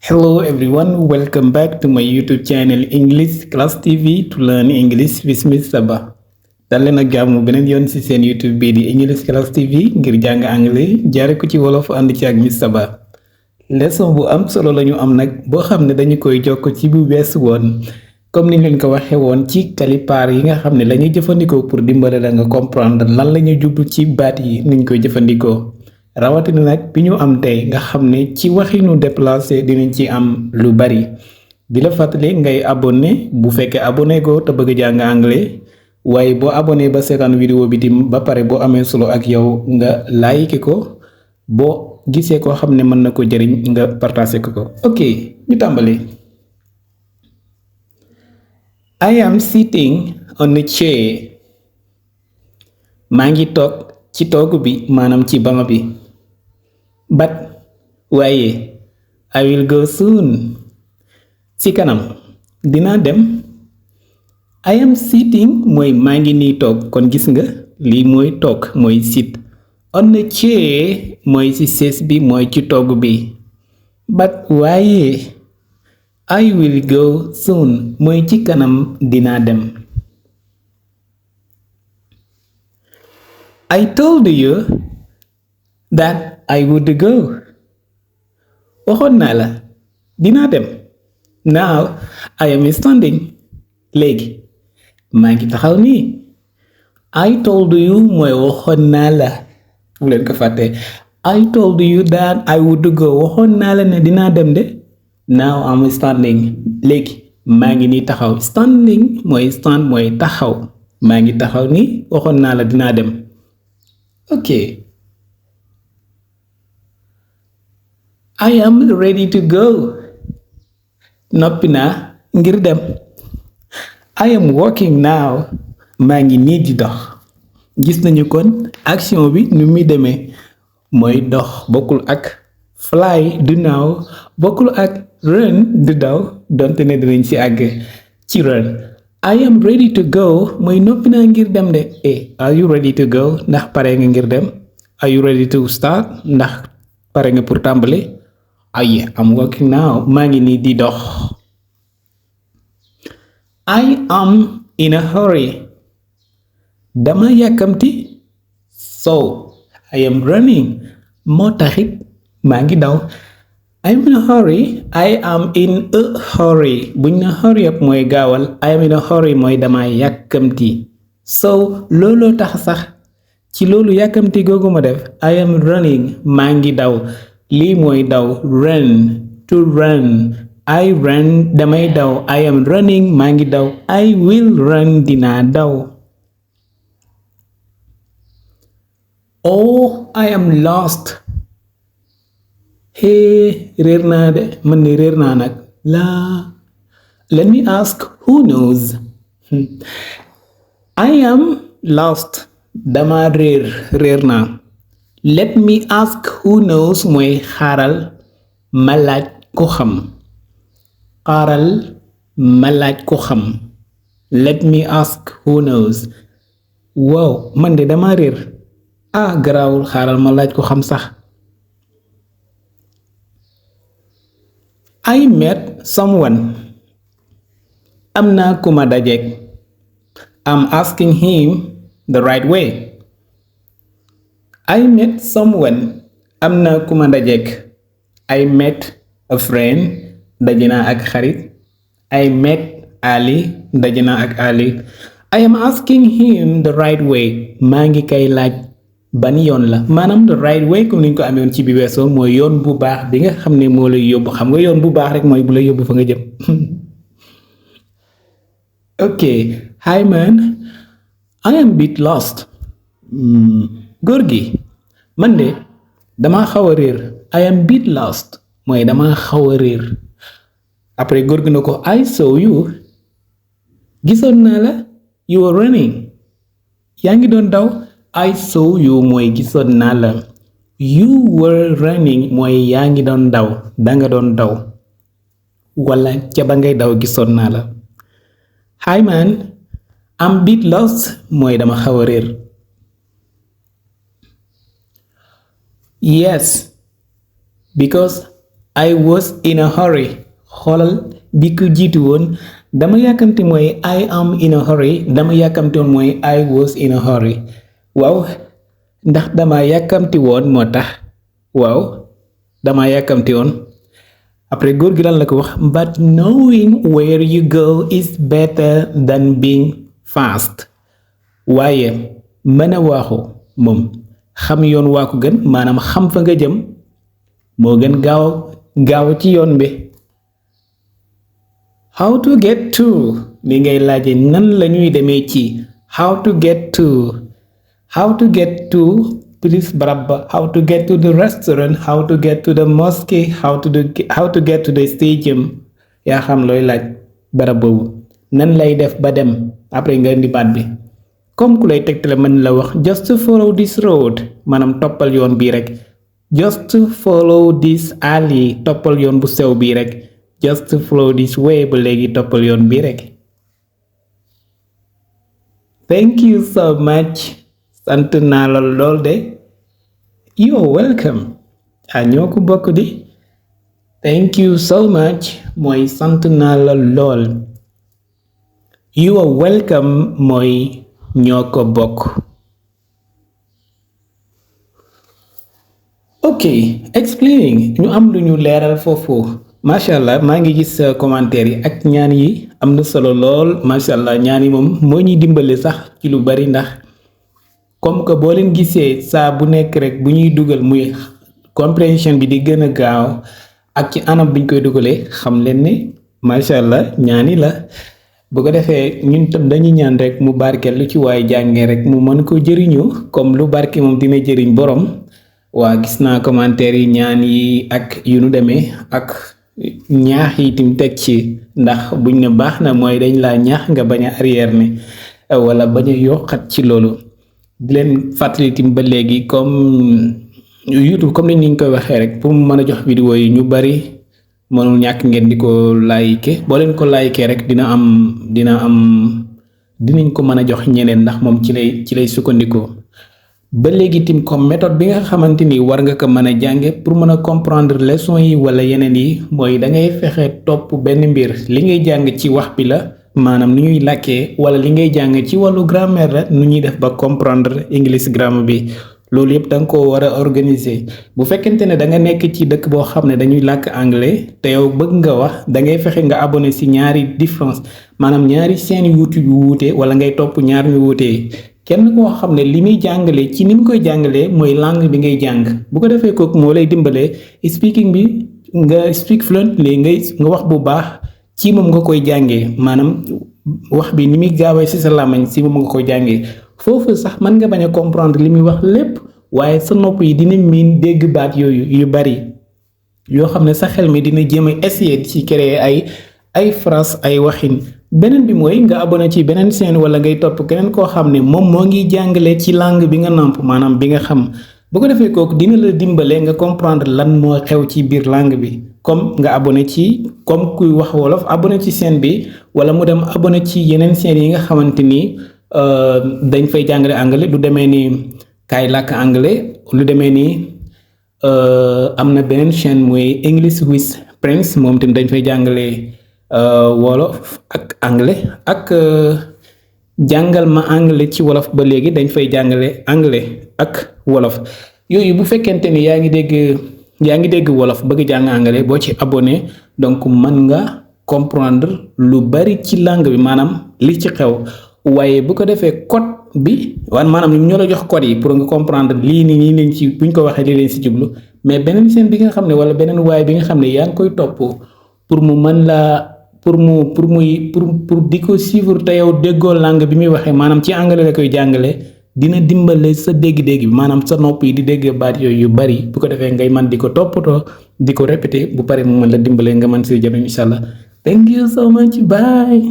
Hello everyone, welcome back to my YouTube channel English Class TV to learn English with Miss Saba. dal leen ak jàmm beneen yoon ci seen YouTube bii di English Class TV ngir jàng anglais jaare ko ci wolof ànd ci ak Miss Saba. leçon bu am solo lañu am nag boo xam ne dañu koy jokk ci bu bees woon comme niñ leen ko waxee woon ci kalipaar yi nga xam ne lañuy jëfandikoo pour dimbale la nga comprendre lan lañuy jublu ci baat yi niñ koy jëfandikoo. rawatina nag bi ñu am tey nga xam ne ci waxinu déplacé dinañ ci am lu bari di la fàttali ngay abonné bu fekkee abonné ko te bëgg jàng anglais waaye boo abonné ba seetaan vidéo bi tim ba pare boo amee solo ak yow nga like ko boo gisee koo xam ne mën na ko jëriñ nga partagé ko. ok ñu tàmbali. I am sitting on a chair. maa ngi toog ci toogu bi maanaam ci bama bi. but waaye I will go soon. ci kanam dinaa dem. I am sitting mooy maa ngi nii toog kon gis nga lii mooy toog mooy sit. on a chair mooy ci sees bi mooy ci toogu bi. but waaye I will go soon mooy ci kanam dinaa dem. I told you that I would go. waxoon naa la dinaa dem. Now I am standing. léegi maa ngi taxaw nii. I told you mooy waxoon naa la bu leen ko fàtte. I told you that I would go waxoon naa la ne dinaa dem de. Now I'm standing. léegi maa ngi nii taxaw. Standing mooy stand mooy taxaw. maa ngi taxaw nii waxoon naa la dinaa dem. ok. I am ready to go. noppi naa ngir dem. I am walking now. maa ngi nii di dox. gis nañu kon action bi nu muy demee mooy dox bokkul ak fly du naaw bokkul ak run du daw donte ne dinañ ci àgg ci run. I am ready to go mooy noppi naa ngir dem de. Are you ready to go ndax pare nga ngir dem. Are you ready to start ndax pare nga pour tàmbali. I'm walking now maa ngi nii di dox. I am in a hurry. dama yàkkamti. So I am running moo taxit maa ngi daw. I am in a hurry. I am in a hurry buñ na hurry up mooy gaawal. I am in a hurry mooy dama yàkkamti. So looloo tax sax ci loolu yàkkamti googu ma def I am running maa ngi daw. lii mooy daw run to run. I run damay daw. I am running maa ngi daw. I will run dinaa daw. Oh I am lost. réer naa de man ne réer naa nag laa. let me ask who knows. I am lost dama réer naa. let me ask who knows mooy xaaral ma laaj ko xam. xaaral ma laaj ko xam. let me ask who knows. wow man de dama réer. garaawul xaaral ma laaj ko xam sax. I met someone. am naa ku ma dajeek. I'm asking him the right way. I met someone. am naa ku ma dajeek. I met a friend. daje naa ak xarit. I met Ali. daje naa ak Ali. I am asking him the right way. maa ngi kay laaj ban yoon la maanaam the right way comme ni ñu ko amee woon ci bi weesoo mooy yoon bu baax bi nga xam ne moo lay yóbbu xam nga yoon bu baax rek mooy bu lay yóbbu fa nga jëm. ok hi man I am bit lost. góor gi man de dama xaw a réer. I am bit lost mooy dama xaw a réer. après góor gi na ko I saw you. gisoon naa la. you were running. yaa ngi doon daw. I saw you mooy gisoon naa la. you were running mooy yaa ngi doon daw danga doon daw wala ca ba ngay daw gisoon naa la. hi man I'm bit lost mooy dama xaw a réer. yes because I was in a hurry xoolal bi ko jiitu woon dama yàkkamti mooy I am in a hurry dama yàkkamti woon mooy I was in a hurry waaw ndax dama yàkkamti woon moo tax waaw dama yàkkamti woon après góor gi lan la ko wax but knowing where you go is better than being fast waaye mën a waaxu moom xam yoon waa ko gën maanaam xam fa nga jëm moo gën gaaw ci yoon bi how to get to li ngay laaje nan la ñuy demee ci how to get to please barab ba how to get to the restaurant how to get to the mosque how to get to the stadium yaa xam looy laaj barab boobu nan lay def ba dem après nga indi baat bi comme ku lay tegtale mën la wax just follow this road maanaam toppal yoon bii rek just follow this alley toppal yoon bu sew bii rek just follow this way ba léegi toppal yoon bii rek thank you so much sant naa la lool de you're welcome ñoo ko bokk di thank you so much mooy sant naa la lool you are welcome mooy ñoo ko bokk ok explaining ñu am lu ñu leeral foofu macha allah maa ngi gis commentaire yi ak ñaan yi am na solo lool macha allah ñaan yi moom moo ñuy dimbale sax ci lu bari ndax comme que boo leen gisee saa bu nekk rek bu ñuy dugal muy compréhension bi di gën a gaaw ak ci anam biñ koy dugalee xam leen ne macha allah ñaani la bu ko defee ñun tam dañuy ñaan rek mu barkeel lu ci waaye jàngee rek mu mën ko jëriñu comme lu barke moom dina jëriñ borom waa gis naa commentaire yi ñaan yi ak yu nu demee ak ñaax yi tim teg ci ndax buñ ne baax na mooy dañ laa ñaax nga bañ a arrière ne wala bañ a yokkat ci loolu di leen fàttali tim ba léegi comme YouTube comme ni ñu koy waxee rek pour mu mën a jox vidéo yi ñu bari mënul ñàkk ngeen di ko like boo leen ko like rek dinañ ko mën a jox ñeneen ndax moom ci lay sukkandikoo ba léegi tim comme méthode bi nga xamante ni war nga ko mën a jànge pour mën a comprendre leçon yi wala yeneen yi mooy da ngay fexe topp benn mbir li ngay jàng ci wax bi la maanaam nu ñuy làkkee wala li ngay jàng ci wàllu grammaire la nu ñuy def ba comprendre English grammar bi loolu yëpp da nga ko war a organiser bu fekkente ne da nga nekk ci dëkk boo xam ne dañuy làkk anglais te yow bëgg nga wax da ngay fexe nga abonné si ñaari différence maanaam ñaari chaîne YouTube yu wuute wala ngay topp ñaar ñu wuutee kenn koo xam ne li muy jàngalee ci ni mu koy jàngalee mooy langue bi ngay jàng bu ko defee kooku moo lay dimbalee speaking bi nga speak fluently nga wax bu baax ci moom nga koy jàngee maanaam wax bi ni muy gaawee ci sa làmmiñ ci moom nga koy jàngee foofu sax mën nga bañ a comprendre li muy wax lépp waaye sa nopp yi dina miin dégg baat yooyu yu bari yoo xam ne sa xel mi dina jéem a essayer ci créer ay phrase ay waxin beneen bi mooy nga abonné ci beneen chaîne wala ngay topp keneen koo xam ne moom moo ngi jàngale ci langue bi nga nàmp maanaam bi nga xam bu ko defee kooku dina la dimbale nga comprendre lan moo xew ci biir langue bi comme nga abonné ci comme kuy wax wolof abonné ci chaîne bi wala mu dem abonné ci yeneen chaîne yi nga xamante ni dañ fay jàngale anglais lu demee ni kaay làkk anglais lu demee ni am na beneen chaîne muy English with Prince moom tamit dañ fay jàngale wolof ak anglais ak jàngal ma anglais ci wolof ba léegi dañ fay jàngale anglais ak wolof yooyu bu fekkente ni yaa ngi dégg wolof bëgg jàng anglais boo ci abonné donc mën nga comprendre lu bari ci langue bi maanaam li ci xew waaye bu ko defee code bi maanaam ñoo la jox code yi pour nga comprendre lii nii leen ci buñ ko waxee lii leen ci jublu mais beneen seen bi nga xam ne wala beneen waaye bi nga xam ne yaa ngi koy topp pour mu mën laa pour di ko suivre te yow déggoo langue bi muy waxee maanaam ci anglais la koy jàngale dina dimbale sa dégg-dégg bi maanaam sa nopp yi di dégg baat yooyu yu bari bu ko defee ngay man di ko toppatoo di ko répéter bu pare mu mën la dimbale nga mën si jëriñ incha allah thank you so much bye